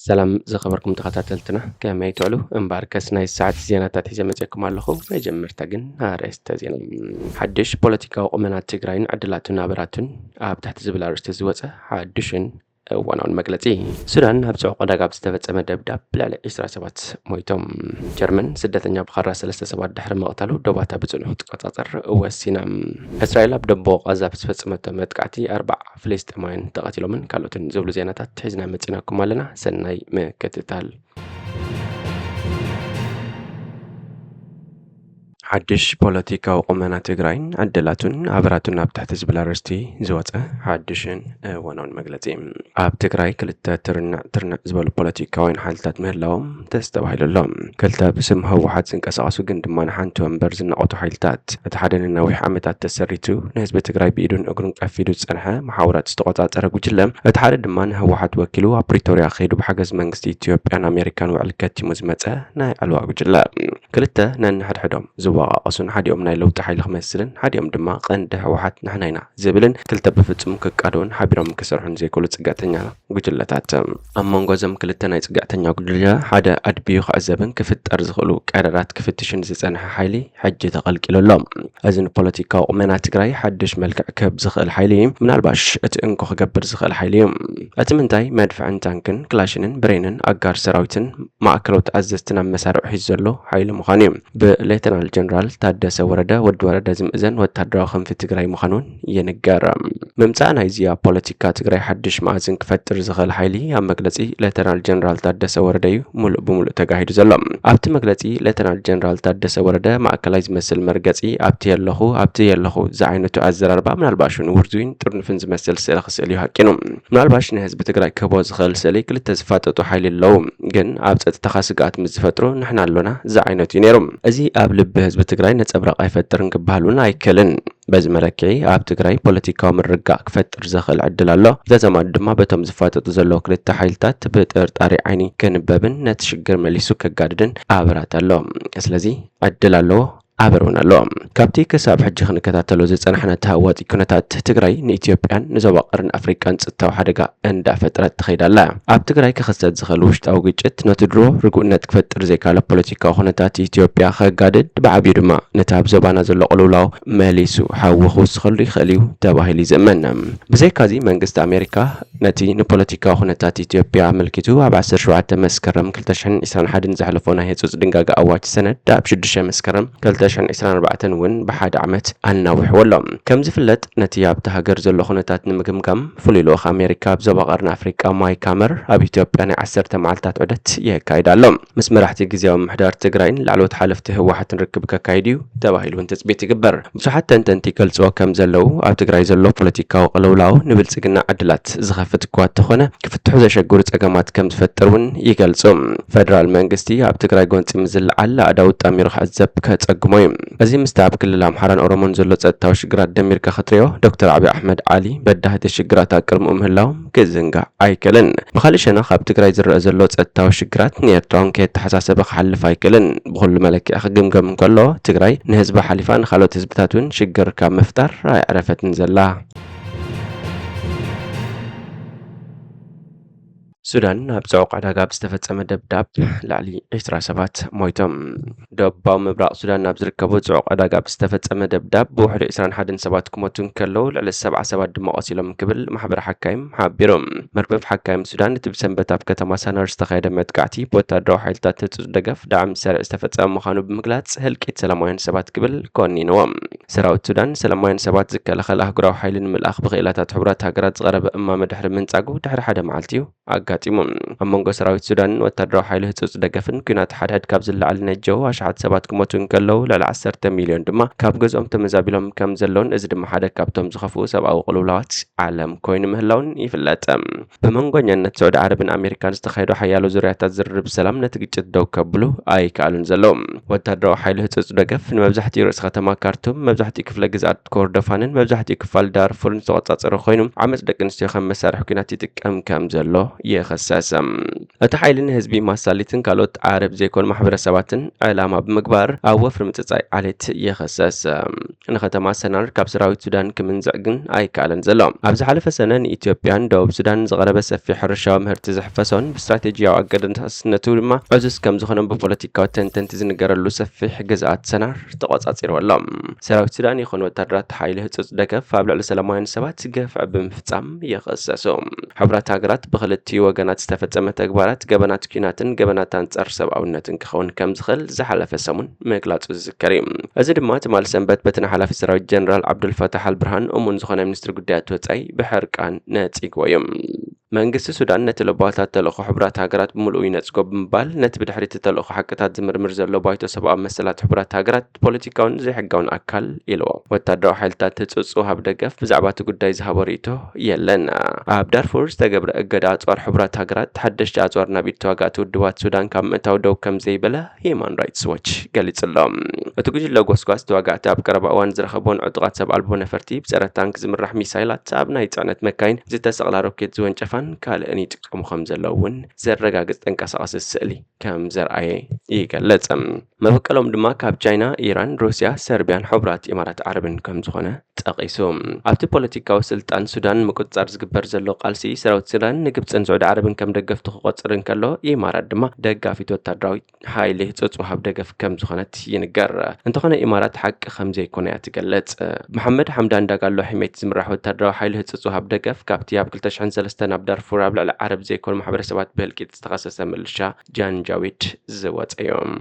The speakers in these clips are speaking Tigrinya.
ሰላም ዝኸበርኩም ተኸታተልትና ከመይ ትዕሉ እምበር ከስናይ ሰዓት ዜናታት ሒዘ መፅአኩም ኣለኹ። መጀመርታ ግን ኣርእስተ ዜና ሓድሽ ፖለቲካዊ ቁመናት ትግራይን ዕድላቱን ናበራቱን ኣብ ትሕቲ ዝብል ኣርእስቲ ዝወፀ ሓድሽን እዋናውን መግለጺ ሱዳን ኣብ ጽዑቕ ዕዳጋ ብዝተፈጸመ ደብዳብ ልዕሊ 20 ሰባት ሞይቶም ጀርመን ስደተኛ ብኻራ 3 ሰባት ድሕሪ መቕተሉ ደባታ ብጽኑዕ ክትቆጻጸር ወሲና እስራኤል ኣብ ደቦ ቃዛ ብዝፈጸመቶ መጥቃዕቲ 4 ፍልስጤማውያን ተቐቲሎምን ካልኦትን ዝብሉ ዜናታት ሒዝና መፂናኩም ኣለና። ሰናይ ምክትታል። ሓድሽ ፖለቲካዊ ቁመና ትግራይን ዕድላቱን ናበራቱን ኣብ ትሕቲ ዝብል ኣርእስቲ ዝወፀ ሓድሽን እዋናውን መግለጺ ኣብ ትግራይ ክልተ ትርንዕ ዝበሉ ፖለቲካውያን ሓይልታት ምህላዎም ተስተባሂሉሎም ክልተ ብስም ህወሓት ዝንቀሳቐሱ ግን ድማ ንሓንቲ ወንበር ዝነቐቱ ሓይልታት እቲ ሓደ ንነዊሕ ዓመታት ተሰሪቱ ንህዝቢ ትግራይ ብኢዱን እግሩን ቀፊዱ ዝጸንሐ ማሕበራት ዝተቆጻጸረ ጉጅለ እቲ ሓደ ድማ ንህወሓት ወኪሉ ኣብ ፕሪቶርያ ከይዱ ብሓገዝ መንግስቲ ኢትዮጵያን ኣሜሪካን ውዕል ከቲሙ ዝመፀ ናይ ዕልዋ ጉጅለ ክልተ ነንሕድሕዶም ዝወቃቐሱን ሓዲኦም ናይ ለውጢ ሓይሊ ክመስልን ሓዲኦም ድማ ቀንዲ ህወሓት ንሕና ኢና ዝብልን ክልተ ብፍጹም ክቃደውን ሓቢሮም ክሰርሑን ዘይክእሉ ጽጋዕተኛ ጉጅለታት ኣብ መንጎ እዞም ክልተ ናይ ጽጋዕተኛ ጉጅለ ሓደ ኣድቢዩ ክዕዘብን ክፍጠር ዝኽእሉ ቀረራት ክፍትሽን ዝጸንሐ ሓይሊ ሕጂ ተቐልቂሉሎም እዚ ንፖለቲካዊ ቁመና ትግራይ ሓድሽ መልክዕ ክህብ ዝኽእል ሓይሊ ምናልባሽ እቲ እንኮ ክገብር ዝኽእል ሓይሊ እዩ። እቲ ምንታይ መድፍዕን ታንክን ክላሽንን ብሬንን ኣጋር ሰራዊትን ማእከላዊ ተኣዘዝትን ኣብ መሳርሒ ሒዙ ዘሎ ሓይሊ ምዃኑ እዩ። ብሌተናል ጀነራል ታደሰ ወረደ ወዲ ወረደ ዝምእዘን ወታደራዊ ክንፊ ትግራይ ምዃኑን ይንገር። ምምጻእ ናይ ዚያ ፖለቲካ ትግራይ ሓድሽ ማዕዝን ክፈጥር ዝኽእል ሓይሊ ኣብ መግለጺ ሌተናል ጀነራል ታደሰ ወረደ እዩ ሙሉእ ብሙሉእ ተጋሂዱ ዘሎ። ኣብቲ መግለጺ ሌተናል ጀነራል ታደሰ ወረደ ማእከላይ ዝመስል መርገጺ ኣብቲ የለኹ ዝዓይነቱ ኣዘራርባ ምናልባሽ ውርዙይን ጥርንፍን ዝመስል ስእሊ ክስእል እዩ ሓቂኑ። ምናልባሽ ንህዝቢ ትግራይ ክህቦ ዝኽእል ስእሊ ክልተ ዝፋጠጡ ሓይሊ ኣለዉ ግን ኣብ ፀጥታኻ ስግኣት ምስ ዝፈጥሩ ንሕና ኣሎና ዝዓይነቱ እዩ ነይሩ። እዚ ኣብ ልቢ ህዝቢ ትግራይ ነጸብራቕ ኣይፈጥርን ክበሃሉን ኣይክእልን። በዚ መለክዒ ኣብ ትግራይ ፖለቲካዊ ምርጋዕ ክፈጥር ዝኽእል ዕድል ኣሎ። ዘዘማድ ድማ በቶም ዝፋጠጡ ዘለዉ ክልተ ሓይልታት ብጥርጣሪ ዓይኒ ክንበብን ነቲ ሽግር መሊሱ ከጋድድን ኣበራት ኣሎ። ስለዚ ዕድል ኣለዎ ኣበረውን ኣሎ። ካብቲ ክሳብ ሕጂ ክንከታተሎ ዝጸናሕና ተሃዋጢ ኩነታት ትግራይ ንኢትዮጵያን ንዞባ ቀርን ኣፍሪቃን ጽጥታዊ ሓደጋ እንዳፈጥረት ትኸይድ ኣላ። ኣብ ትግራይ ክኽሰት ዝኽእል ውሽጣዊ ግጭት ነቲ ድሮ ርጉእነት ክፈጥር ዘይካለ ፖለቲካዊ ኩነታት ኢትዮጵያ ከጋድድ ብዓብዩ ድማ ነቲ ኣብ ዞባና ዘሎ ቅልውላው መሊሱ ሓዊ ክውስኸሉ ይኽእል እዩ ተባሂሉ ይዝመን። ብዘይካዚ መንግስቲ ኣሜሪካ ነቲ ንፖለቲካዊ ኩነታት ኢትዮጵያ ኣመልኪቱ ኣብ 17 መስከረም 2021 ዘሕለፎ ናይ ህጹጽ ድንጋጌ ኣዋጅ ሰነድ ኣብ 6 መስከረም 2024 እውን ብሓደ ዓመት ኣናዊሕወሎ። ከም ዝፍለጥ ነቲ ኣብቲ ሃገር ዘሎ ኩነታት ንምግምጋም ፍሉይ ልኡኽ ኣሜሪካ ኣብ ዞባ ቀርኒ ኣፍሪቃ ማይክ ሃመር ኣብ ኢትዮጵያ ናይ 10 መዓልታት ዑደት የካይድ ኣሎ። ምስ መራሕቲ ግዝያዊ ምምሕዳር ትግራይን ላዕለዎት ሓለፍቲ ህወሓትን ርክብ ከካይድ እዩ ተባሂሉ እውን ተፅቢት ይግበር። ብዙሓት ተንተንቲ ይገልጽዎ ከም ዘለዉ ኣብ ትግራይ ዘሎ ፖለቲካዊ ቅልውላው ንብልጽግና ዕድላት ዝኸፍት እኳ እንተኾነ ክፍትሑ ዘሸግሩ ጸገማት ከም ዝፈጥር እውን ይገልጹ። ፌደራል መንግስቲ ኣብ ትግራይ ጎንፂ ምዝለዓል ኣእዳው ጣሚሩ ክዕዘብ ከጸግሞ እዩ። እዚ ምስቲ ኣብ ክልል ኣምሓራን ኦሮሞን ዘሎ ጸጥታዊ ሽግራት ደሚርካ ክትሪኦ ዶክተር ዓብዪ ኣሕመድ ዓሊ በዳህቲ ሽግራት ኣብ ቅድሚኡ ምህላዎም ክዝንጋዕ ኣይክእልን። ብኻልእ ሸነኽ ኣብ ትግራይ ዝረአ ዘሎ ጸጥታዊ ሽግራት ንኤርትራውን ከየተሓሳሰበ ክሓልፍ ኣይክእልን። ብኩሉ መለክዒ ክግምገም እንከሎ ትግራይ ንህዝቢ ሓሊፋ ንካልኦት ህዝብታት እውን ሽግር ካብ ምፍጣር ኣይዕረፈትን ዘላ። ሱዳን ኣብ ጽዑቕ ዕዳጋ ብዝተፈጸመ ደብዳብ ላዕሊ 20 ሰባት ሞይቶም። ደቡባዊ ምብራቕ ሱዳን ናብ ዝርከቡ ጽዑቕ ዕዳጋ ብዝተፈጸመ ደብዳብ ብውሕዱ 21 ሰባት ክሞቱ እንከለዉ ልዕሊ 70 ሰባት ድማ ቆሲሎም ክብል ማሕበር ሓካይም ሓቢሮም። መርበብ ሓካይም ሱዳን እቲ ብሰንበት ኣብ ከተማ ሳናር ዝተኻየደ መጥቃዕቲ ብወታደራዊ ሓይልታት ህጹጽ ደገፍ ዳዕሚ ሰርዕ ዝተፈጸመ ምዃኑ ብምግላጽ ህልቂት ሰላማውያን ሰባት ክብል ኮኒንዎም። ሰራዊት ሱዳን ሰላማውያን ሰባት ዝከላኸል ኣህጉራዊ ሓይሊ ንምልኣኽ ብኽኢላታት ሕቡራት ሃገራት ዝቐረበ እማመ ድሕሪ ምንጻጉ ድሕሪ ሓደ መዓልቲ እዩ ኣጋጢሙ። ኣብ መንጎ ሰራዊት ሱዳንን ወታደራዊ ሓይሊ ህጹጽ ደገፍን ኩናት ሓድሕድ ካብ ዝለዓል ነጀው ኣሽሓት ሰባት ክሞቱ እንከለዉ ልዕሊ 10 ሚልዮን ድማ ካብ ገዝኦም ተመዛቢሎም ከም ዘለውን እዚ ድማ ሓደ ካብቶም ዝኸፍኡ ሰብኣዊ ቅልውላዋት ዓለም ኮይኑ ምህላውን ይፍለጥ። ብመንጎኛነት ሳዑዲ ዓረብን ኣሜሪካን ዝተኻየዱ ሓያሎ ዙርያታት ዝርርብ ሰላም ነቲ ግጭት ደው ከብሉ ኣይከኣሉን ዘለዉ። ወታደራዊ ሓይሊ ህጹጽ ደገፍ ንመብዛሕትኡ ርእሲ ከተማ ካርቱም፣ መብዛሕትኡ ክፍለ ግዝኣት ኮርዶፋንን መብዛሕትኡ ክፋል ዳርፉርን ዝተቆጻጸረ ኮይኑ ዓመፅ ደቂ ኣንስትዮ ከም መሳርሒ ኩናት ይጥቀም ከም ዘሎ ይኸሰስ። እቲ ሓይልን ህዝቢ ማሳሊትን ካልኦት ዓረብ ዘይኮኑ ማሕበረሰባትን ዕላማ ብምግባር ኣብ ወፍሪ ምጽጻይ ዓሌት ይኸሰስ። ንከተማ ሰናር ካብ ሰራዊት ሱዳን ክምንዝዕ ግን ኣይከኣለን ዘሎ። ኣብ ዝሓለፈ ሰነ ንኢትዮጵያን ደቡብ ሱዳን ዝቐረበ ሰፊሕ ሕርሻዊ ምህርቲ ዝሕፈሶን ብስትራቴጂያዊ ኣገዳስነቱ ድማ ዕዙዝ ከም ዝኾነ ብፖለቲካዊ ተንተንቲ ዝንገረሉ ሰፊሕ ግዝኣት ሰናር ተቆጻጺሩ ኣሎ። ሰራዊት ሱዳን ይኹን ወታደራት ሓይሊ ህጹጽ ደገፍ ኣብ ልዕሊ ሰላማውያን ሰባት ገፍዕ ብምፍጻም ይኸሰሱ። ሕብራት ሃገራት ብክልቲኡ ወገናት ዝተፈጸመ ተግባራት ገበናት ኩናትን ገበናት አንጻር ሰብኣውነትን ክኸውን ከም ዝኽእል ዝሓለፈ ሰሙን ምግላጹ ዝዝከር እዩ። እዚ ድማ ትማል ሰንበት በትን ሓላፊ ሰራዊት ጀነራል ዓብዱልፈታሕ አልብርሃን እሙን ዝኾነ ሚኒስትሪ ጉዳያት ወጻኢ ብሕርቃን ነጺግዎ እዮም። መንግስቲ ሱዳን ነቲ ልባታት ተልእኾ ሕብራት ሃገራት ብምሉእ ይነጽጎ ብምባል ነቲ ብድሕሪት ተልእኾ ሓቅታት ዝምርምር ዘሎ ባይቶ ሰብኣዊ መሰላት ሕብራት ሃገራት ፖለቲካውን ዘይሕጋውን ኣካል ኢልዎ። ወታደራዊ ሓይልታት ትጽጽው ሃብ ደገፍ ብዛዕባ እቲ ጉዳይ ዝሃቦ ርእይቶ የለን። ኣብ ዳርፉር ዝተገብረ እገዳ ኣጽዋር ሕብራት ሃገራት ሓደሽቲ ኣጽዋር ናብ ኢድ ተዋጋእቲ ውድባት ሱዳን ካብ ምእታው ደው ከም ዘይበለ ሂማን ራይትስ ዎች ገሊጹ ኣሎ። እቲ ጉጅለ ጎስጓስ ተዋጋእቲ ኣብ ቀረባ እዋን ዝረኸቦን ዕጡቓት ሰብ ኣልቦ ነፈርቲ ብጸረ ታንክ ዝምራሕ ሚሳይላት ኣብ ናይ ጽዕነት መካይን ዝተሰቕላ ሮኬት ዝወንጨፋን ካልእን ይጥቀሙ ከም ዘለዉ እውን ዘረጋግጽ ተንቀሳቓሲ ስእሊ ከም ዘርኣየ ይገለጽ። መበቀሎም ድማ ካብ ቻይና፣ ኢራን፣ ሩስያ፣ ሰርቢያን፣ ሕብራት ኢማራት ዓረብን ከም ዝኾነ ጠቒሱ። ኣብቲ ፖለቲካዊ ስልጣን ሱዳን ምቁጽጻር ዝግበር ዘሎ ቃልሲ ሰራዊት ሱዳን ንግብፅን ስዑድ ዓረብን ከም ደገፍቲ ክቆጽር እንከሎ ኢማራት ድማ ደጋፊት ወታደራዊ ሓይሊ ህጹጽ ወሃብ ደገፍ ከም ዝኾነት ይንገር። እንተኾነ ኢማራት ሓቂ ከም ዘይኮነ እያ ትገልጽ። መሐመድ ሐምዳን ዳጋሎ ሒሜት ዝምራሕ ወታደራዊ ሓይሊ ህጹጽ ወሃብ ደገፍ ካብቲ ኣብ 2003 ናብ ዳርፉር ኣብ ልዕሊ ዓረብ ዘይኮኑ ማሕበረሰባት ብህልቂት ዝተኸሰሰ ምልሻ ጃንጃዊድ ዝወፀ እዮም።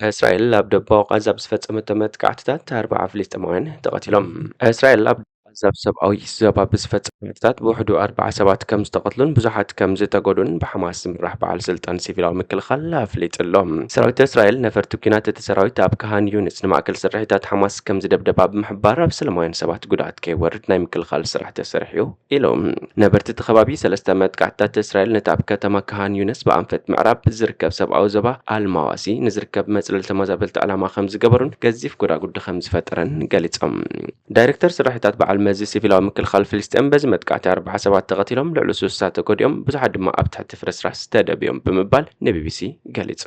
እስራኤል ኣብ ደቡባዊ ጋዛ ብዝፈጸመቶ መጥቃዕትታት 40 ፍልስጤማውያን ተቐቲሎም። እስራኤል ኣብ ዛብ ሰብኣዊ ዘባ ብዝፈጸመ ጥቃታት ብውሕዱ 40 ሰባት ከም ዝተቐትሉን ብዙሓት ከም ዝተጎዱን ብሓማስ ዝምራሕ በዓል ስልጣን ሲቪላዊ ምክልኻል ኣፍሊጡ ኣሎ። ሰራዊት እስራኤል ነፈርቲ ኩናት እቲ ሰራዊት ኣብ ካሃን ዩኒስ ንማእከል ስርሒታት ሓማስ ከም ዝደብደባ ብምሕባር ኣብ ሰላማውያን ሰባት ጉድኣት ከይወርድ ናይ ምክልኻል ስራሕ ተሰሪሑ ኢሎም። ነበርቲ እቲ ከባቢ 3 መጥቃዕትታት እስራኤል ነቲ ኣብ ከተማ ካሃን ዩኒስ ብኣንፈት ምዕራብ ዝርከብ ሰብኣዊ ዞባ ኣልማዋሲ ንዝርከብ መጽለል ተመዛበልቲ ዕላማ ከም ዝገበሩን ገዚፍ ጉዳጉዲ ከም ዝፈጠረን ገሊጾም። ዳይሬክተር ስራሕታት በዓል መዚ ሲቪላዊ ምክልኻል ፍልስጤም በዚ መጥቃዕቲ 40 ሰባት ተቐቲሎም ልዕሊ 3 ተጎዲኦም ብዙሓት ድማ ኣብ ትሕቲ ፍርስራስ ተደብዮም ብምባል ንቢቢሲ ገሊጹ።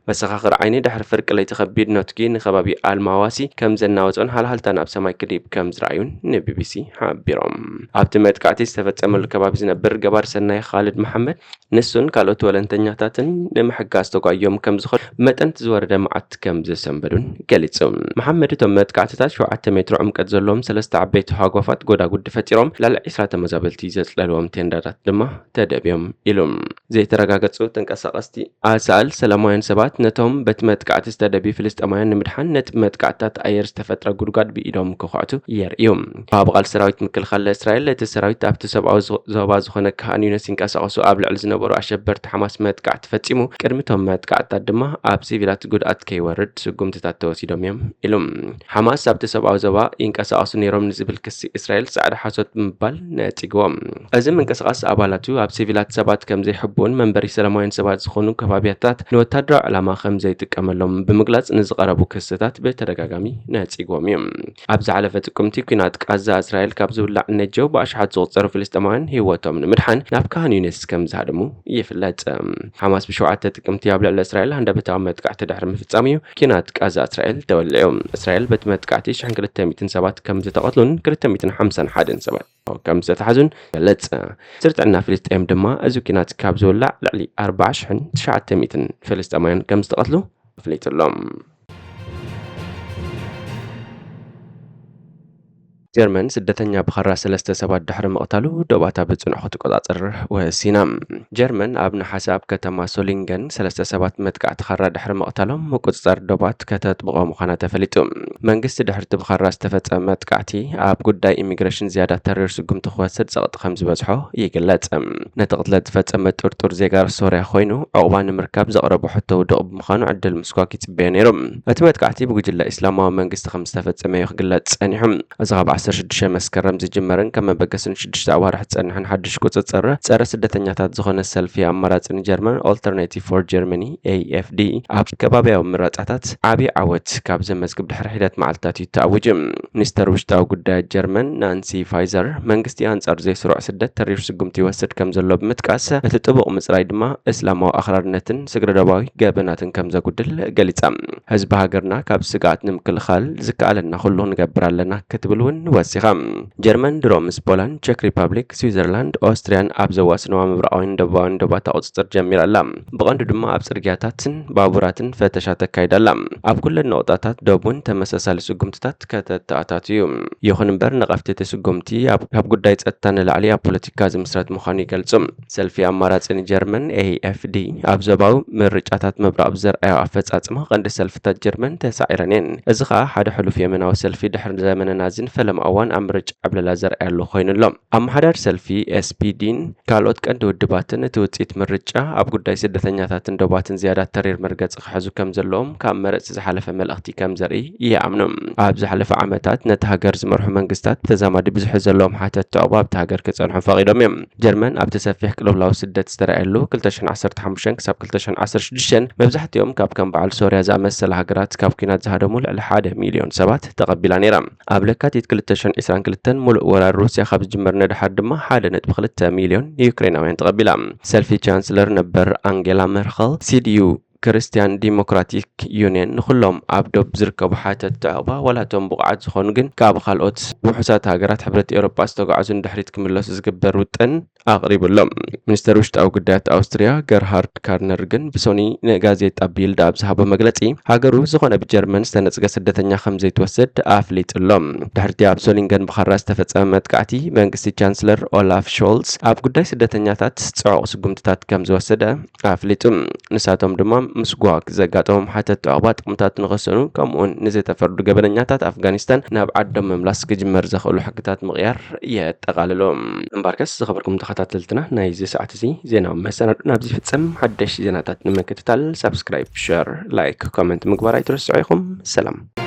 መሰኻኽር ዓይኒ ድሕሪ ፍርቂ ለይቲ ከቢድ ኖትጊ ንኸባቢ ኣልማዋሲ ከም ዘናወፆን ሃልሃልታ ናብ ሰማይ ክዲብ ከም ዝረኣዩን ንቢቢሲ ሓቢሮም። ኣብቲ መጥቃዕቲ ዝተፈጸመሉ ከባቢ ዝነብር ገባር ሰናይ ኻልድ መሐመድ ንሱን ካልኦት ወለንተኛታትን ንምሕጋዝ ተጓዮም ከም ዝኾኑ መጠንቲ ዝወረደ መዓት ከም ዝሰንበዱን ገሊጹ። መሐመድ እቶም መጥቃዕትታት 7 ሜትሮ ዕምቀት ዘለዎም 3 ዓበይቲ ሃጓፋት ጎዳጉዲ ፈጢሮም ልዕሊ 20 ተመዛበልቲ ዘጽለልዎም ቴንዳታት ድማ ተደብዮም ኢሎም። ዘይተረጋገጹ ተንቀሳቐስቲ ኣሳል ሰላማውያን ሰባት ነቶም በቲ መጥቃዕቲ ዝተደብዩ ፍልስጤማውያን ንምድሓን ነቲ መጥቃዕትታት ኣየር ዝተፈጥረ ጉድጓድ ብኢዶም ክኳዕቱ የርእዩ። ኣብ ቃል ሰራዊት ምክልኻል እስራኤል እቲ ሰራዊት ኣብቲ ሰብኣዊ ዞባ ዝኾነ ካሃን ዩኒስ ይንቀሳቐሱ ኣብ ልዕሊ ዝነበሩ ኣሸበርቲ ሓማስ መጥቃዕቲ ፈጺሙ ቅድሚቶም መጥቃዕትታት ድማ ኣብ ሲቪላት ጉድኣት ከይወርድ ስጉምትታት ተወሲዶም እዮም ኢሎም። ሓማስ ኣብቲ ሰብኣዊ ዞባ ይንቀሳቐሱ ነይሮም ንዝብል ክሲ እስራኤል ጻዕዳ ሓሶት ብምባል ነጺግዎም። እዚ ምንቅስቓስ ኣባላቱ ኣብ ሲቪላት ሰባት ከም ዘይሕቡን መንበሪ ሰላማውያን ሰባት ዝኾኑ ከባቢያታት ንወታደራዊ ዕላማ ከም ዘይጥቀመሎም ብምግላጽ ንዝቐረቡ ክስታት ብተደጋጋሚ ነጺግዎም እዮም። ኣብ ዝሓለፈ ጥቅምቲ ኩናት ጋዛ እስራኤል ካብ ዝብላዕ ነጀው ብኣሽሓት ዝቑጸሩ ፍልስጤማውያን ህይወቶም ንምድሓን ናብ ካሃን ዩኒስ ከም ዝሃድሙ ይፍለጥ። ሓማስ ብ7 ጥቅምቲ ኣብ ልዕሊ እስራኤል ሃንደበታዊ መጥቃዕቲ ድሕሪ ምፍጻም እዩ ኩናት ጋዛ እስራኤል ተወልዑ። እስራኤል በቲ መጥቃዕቲ 1200 ሰባት ከም ዝተቐትሉን 251 ሰባት ከም ዝተሓዙን ገለጸ። ስርጥዕና ፍልስጤም ድማ እዚ ኩናት ካብ ዝውላዕ ልዕሊ 40,900 ፍልስጤማውያን ከም ዝተቐትሉ ኣፍሊጡሎም። ጀርመን ስደተኛ ብኸራ 3 ሰባት ድሕሪ መቕታሉ ዶባታ ብጽኑዕ ክትቆጻጸር ወሲና። ጀርመን ኣብ ነሓሰ ኣብ ከተማ ሶሊንገን 3 ሰባት መጥቃዕቲ ኸራ ድሕሪ መቕታሎም ምቁጽጻር ዶባት ከተጥብቆ ምዃና ተፈሊጡ። መንግስቲ ድሕርቲ ብኸራ ዝተፈጸመ መጥቃዕቲ ኣብ ጉዳይ ኢሚግሬሽን ዝያዳ ተሪር ስጉምቲ ክወስድ ጸቕጢ ከም ዝበዝሖ ይግለጽ። ነቲ ቅትለት ዝፈጸመ ጥርጡር ዜጋ ሶርያ ኮይኑ ዕቑባ ንምርካብ ዘቕረቡ ሕቶ ውድቕ ብምዃኑ ዕድል ምስኳክ ይጽበዮ ነይሩ። እቲ መጥቃዕቲ ብጉጅለ እስላማዊ መንግስቲ ከም ዝተፈጸመ ክግለጽ ጸኒሑ። እዚ ብ16 መስከረም ዝጅመርን ከም በገስን 6 ኣዋርሕ ጸንሐን ሓድሽ ቁጽጽር ጸረ ስደተኛታት ዝኾነ ሰልፊ ኣማራጽን ጀርመን ኦልተርናቲቭ ፎር ጀርመኒ AFD ኣብ ከባቢያዊ ምርጫታት ዓቢ ዓወት ካብ ዘመዝግብ ድሕሪ ሒደት መዓልትታት ይተኣውጅ። ሚኒስተር ውሽጣዊ ጉዳያት ጀርመን ናንሲ ፋይዘር መንግስቲ አንጻር ዘይስሩዕ ስደት ተሪር ስጉምቲ ይወስድ ከም ዘሎ ብምጥቃስ እቲ ጥቡቕ ምጽራይ ድማ እስላማዊ ኣኽራርነትን ስግረዳባዊ ገበናትን ከም ዘጉድል ገሊጻ። ህዝቢ ሃገርና ካብ ስጋት ንምክልኻል ዝከኣለና ኩሉ ንገብር ኣለና ክትብል እውን ወሲኻ። ጀርመን ድሮ ምስ ፖላንድ፣ ቼክ ሪፐብሊክ፣ ስዊዘርላንድ፣ ኦስትሪያን ኣብ ዘዋስነዋ ምብራቃዊን ደቡባዊን ደባት ቁጽጽር ጀሚራ ኣላ። ብቐንዱ ድማ ኣብ ጽርግያታትን ባቡራትን ፈተሻ ተካይዳ ኣላ። ኣብ ኩለን ነቁጣታት ደቡብን ተመሳሳሊ ስጉምትታት ከተተኣታትዩ። ይኹን እምበር ነቐፍቲ እቲ ስጉምቲ ኣብ ጉዳይ ጸጥታ ንላዕሊ ኣብ ፖለቲካ ዝምስረት ምዃኑ ይገልጹ። ሰልፊ ኣማራጽን ጀርመን AFD ኣብ ዞባዊ ምርጫታት ምብራቕ ዘርአዮ ኣፈጻጽማ ቀንዲ ሰልፍታት ጀርመን ተሳዒረን እየን። እዚ ከዓ ሓደ ሕሉፍ የመናዊ ሰልፊ ድሕሪ ዘመነ ናዚን ፈለማ እዋን ኣብ ምርጫ ዕብለላ ዘርአያሉ ኮይኑ ኣሎ። ኣመሓዳሪ ሰልፊ SPDን ካልኦት ቀንዲ ውድባትን እቲ ውጽኢት ምርጫ ኣብ ጉዳይ ስደተኛታትን ደባትን ዝያዳ ተሪር መርገጽ ክሕዙ ከም ዘለዎም ካብ መረጽ ዝሓለፈ መልእኽቲ ከም ዘርኢ ይኣምኑ። ኣብ ዝሓለፈ ዓመታት ነቲ ሃገር ዝመርሑ መንግስታት ተዛማዲ ብዙሕ ዘለዎም ሓተት ተዕባ ኣብቲ ሃገር ክጸንሑ ፈቒዶም እዮም። ጀርመን ኣብቲ ሰፊሕ ቅልውላዊ ስደት ዝተረኣየሉ 2015 ክሳብ 2016 መብዛሕትኦም ካብ ከም በዓል ሶርያ ዝኣመሰለ ሃገራት ካብ ኩናት ዝሃደሙ ልዕሊ 1 ሚልዮን ሰባት ተቐቢላ ነይራ። ኣብ ለካቲት 2022 ሙሉእ ወራር ሩስያ ካብ ዝጅመር ነድሓር ድማ 1.2 ሚልዮን ዩክሬናውያን ተቐቢላ። ሰልፊ ቻንስለር ነበር አንጌላ ሜርከል CDU ክርስቲያን ዲሞክራቲክ ዩኒየን ንኩሎም ኣብ ዶብ ዝርከቡ ሓተት ተዕባ ወላቶም ብቕዓት ዝኾኑ ግን ካብ ካልኦት ውሑሳት ሃገራት ሕብረት ኤውሮጳ ዝተጓዓዙን ድሕሪት ክምለሱ ዝግበር ውጥን ኣቕሪቡሎም። ሚኒስተር ውሽጣዊ ጉዳያት ኣውስትሪያ ገርሃርድ ካርነር ግን ብሶኒ ንጋዜጣ ቢልድ ኣብ ዝሃቦ መግለጺ ሃገሩ ዝኾነ ብጀርመን ዝተነጽገ ስደተኛ ከም ዘይትወስድ ኣፍሊጡሎም። ድሕርቲ ኣብ ሶሊንገን ብኻራ ዝተፈጸመ መጥቃዕቲ መንግስቲ ቻንስለር ኦላፍ ሾልስ ኣብ ጉዳይ ስደተኛታት ጽዑቕ ስጉምትታት ከም ዝወሰደ ኣፍሊጡ። ንሳቶም ድማ ምስጓክ ዘጋጠሞም ሓተት ተዕባ ጥቕምታት ንኸሰኑ ከምኡውን ንዘይተፈርዱ ገበነኛታት ኣፍጋኒስታን ናብ ዓዶም መምላስ ክጅመር ዘኽእሉ ሕግታት ምቕያር የጠቓልሎም። እምባርከስ ዝኸበርኩም ተኸታተልትና ናይ እዚ ሰዓት እዚ ዜናዊ መሰናዱ ናብዚ ፍጸም። ሓደሽ ዜናታት ንምክትታል ሰብስክራይብ፣ ሸር፣ ላይክ፣ ኮመንት ምግባር ኣይትረስዑ ኢኹም። ሰላም።